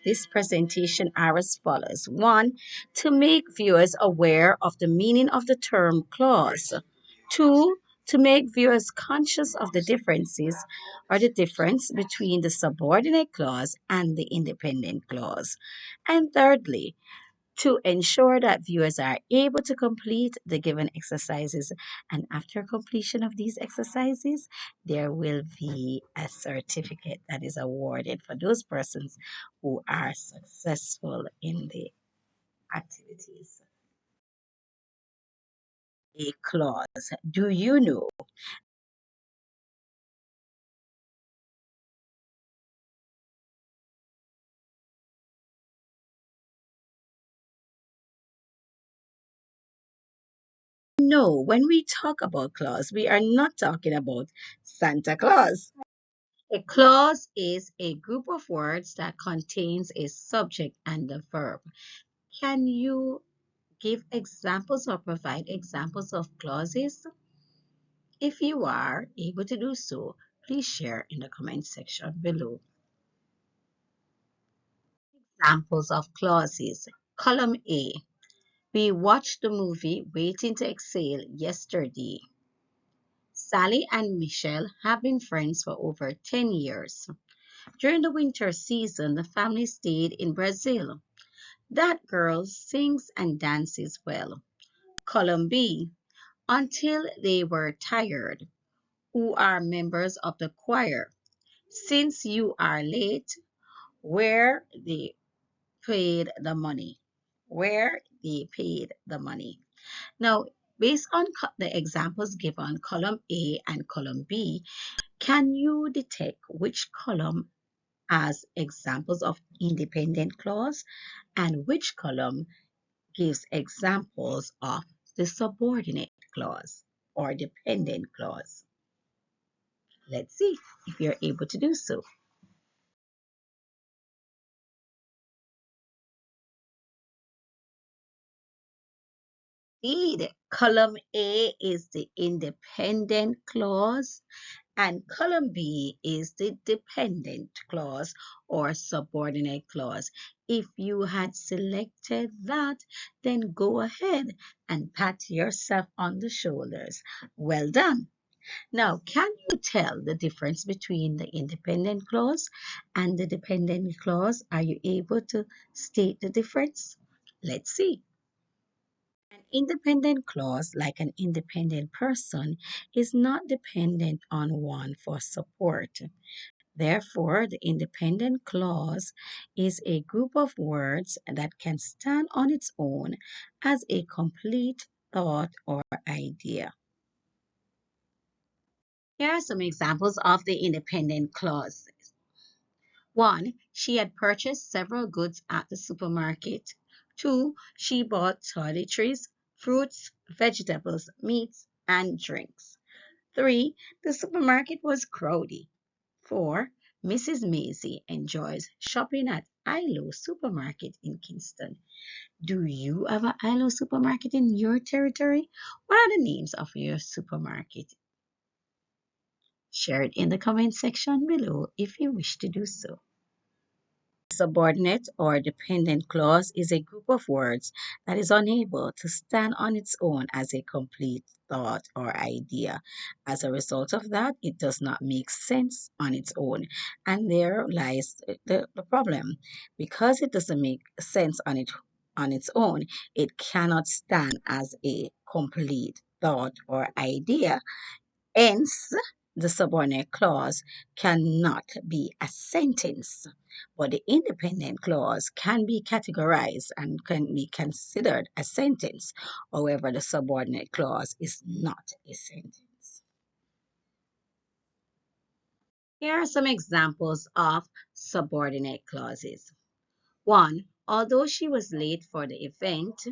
this presentation are as follows. One, to make viewers aware of the meaning of the term clause. Two, to make viewers conscious of the differences or the difference between the subordinate clause and the independent clause. And thirdly, to ensure that viewers are able to complete the given exercises. And after completion of these exercises, there will be a certificate that is awarded for those persons who are successful in the activities. A clause. Do you know? No, when we talk about clause, we are not talking about Santa Claus. A clause is a group of words that contains a subject and a verb. Can you give examples or provide examples of clauses? If you are able to do so, please share in the comment section below. Examples of clauses. Column A. We watched the movie Waiting to Exhale yesterday. Sally and Michelle have been friends for over 10 years. During the winter season, the family stayed in Brazil. That girl sings and dances well. Column B. Until they were tired, who are members of the choir. Since you are late, where they paid the money. Where they paid the money. Now, based on the examples given, column A and column B, can you detect which column has examples of independent clause and which column gives examples of the subordinate clause or dependent clause? Let's see if you're able to do so. Indeed, column A is the independent clause and column B is the dependent clause or subordinate clause. If you had selected that, then go ahead and pat yourself on the shoulders. Well done. Now, can you tell the difference between the independent clause and the dependent clause? Are you able to state the difference? Let's see. An independent clause, like an independent person, is not dependent on one for support. Therefore, the independent clause is a group of words that can stand on its own as a complete thought or idea. Here are some examples of the independent clause. 1. She had purchased several goods at the supermarket. 2. She bought toiletries, fruits, vegetables, meats, and drinks. 3. The supermarket was crowded. 4. Mrs. Maisie enjoys shopping at ILO Supermarket in Kingston. Do you have an ILO Supermarket in your territory? What are the names of your supermarket? Share it in the comment section below if you wish to do so. Subordinate or dependent clause is a group of words that is unable to stand on its own as a complete thought or idea. As a result of that, it does not make sense on its own. And there lies the problem. Because it doesn't make sense on its own, it cannot stand as a complete thought or idea. Hence, the subordinate clause cannot be a sentence, but the independent clause can be categorized and can be considered a sentence. However, the subordinate clause is not a sentence. Here are some examples of subordinate clauses. 1. Although she was late for the event.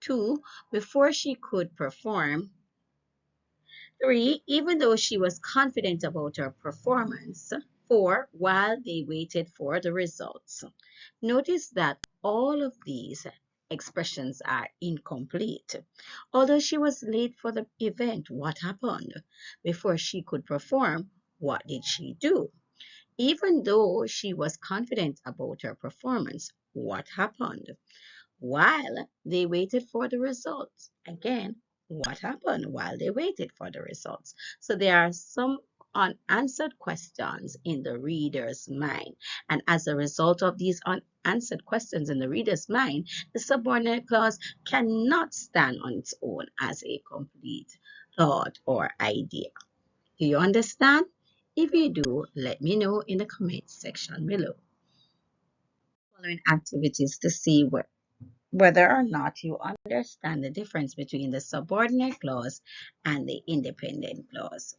2. Before she could perform. 3. Even though she was confident about her performance. 4. While they waited for the results. Notice that all of these expressions are incomplete. Although she was late for the event, what happened? Before she could perform, what did she do? Even though she was confident about her performance, what happened? While they waited for the results. Again, what happened while they waited for the results? So there are some unanswered questions in the reader's mind. And as a result of these unanswered questions in the reader's mind, the subordinate clause cannot stand on its own as a complete thought or idea. Do you understand? If you do, let me know in the comments section below. Following activities to see whether or not you understand the difference between the subordinate clause and the independent clause.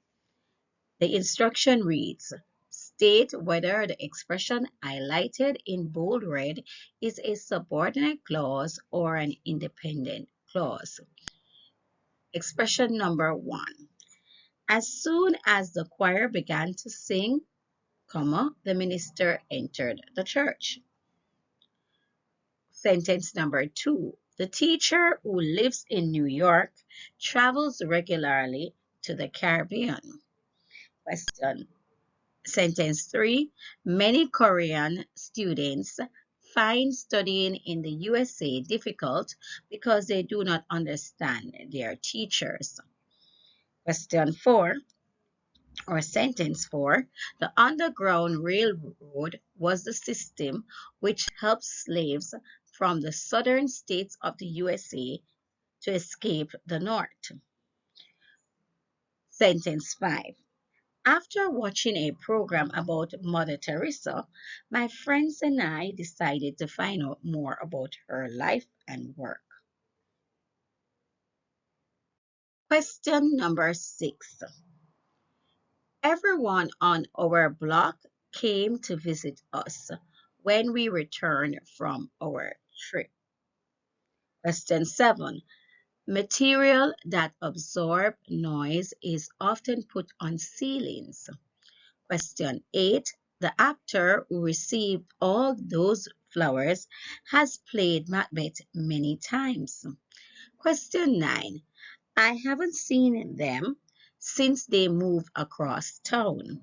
The instruction reads, state whether the expression highlighted in bold red is a subordinate clause or an independent clause. Expression number 1. As soon as the choir began to sing, the minister entered the church. Sentence number 2. The teacher who lives in New York travels regularly to the Caribbean. Question. Sentence 3. Many Korean students find studying in the USA difficult because they do not understand their teachers. Question 4. Or sentence 4, the Underground Railroad was the system which helped slaves from the southern states of the USA to escape the North. Sentence 5. After watching a program about Mother Teresa, my friends and I decided to find out more about her life and work. Question number 6. Everyone on our block came to visit us when we returned from our trip. Question 7. Material that absorb noise is often put on ceilings. Question 8. The actor who received all those flowers has played Macbeth many times. Question 9. I haven't seen them since they moved across town.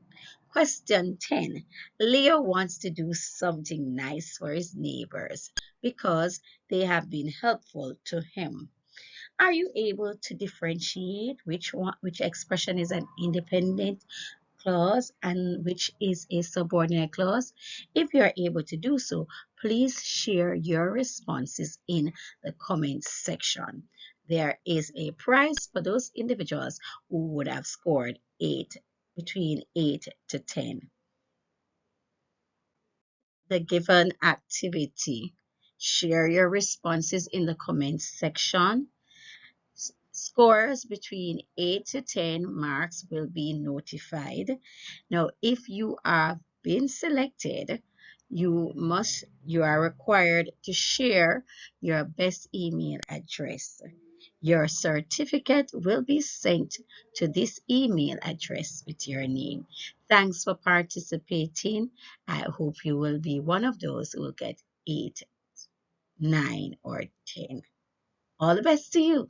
Question 10. Leo wants to do something nice for his neighbors because they have been helpful to him. Are you able to differentiate which expression is an independent clause and which is a subordinate clause? If you are able to do so, please share your responses in the comments section. There is a prize for those individuals who would have scored between 8 to 10. The given activity. Share your responses in the comments section. Scores between 8 to 10 marks will be notified. Now, if you have been selected, you are required to share your best email address. Your certificate will be sent to this email address with your name. Thanks for participating. I hope you will be one of those who will get 8, 9, or 10. All the best to you.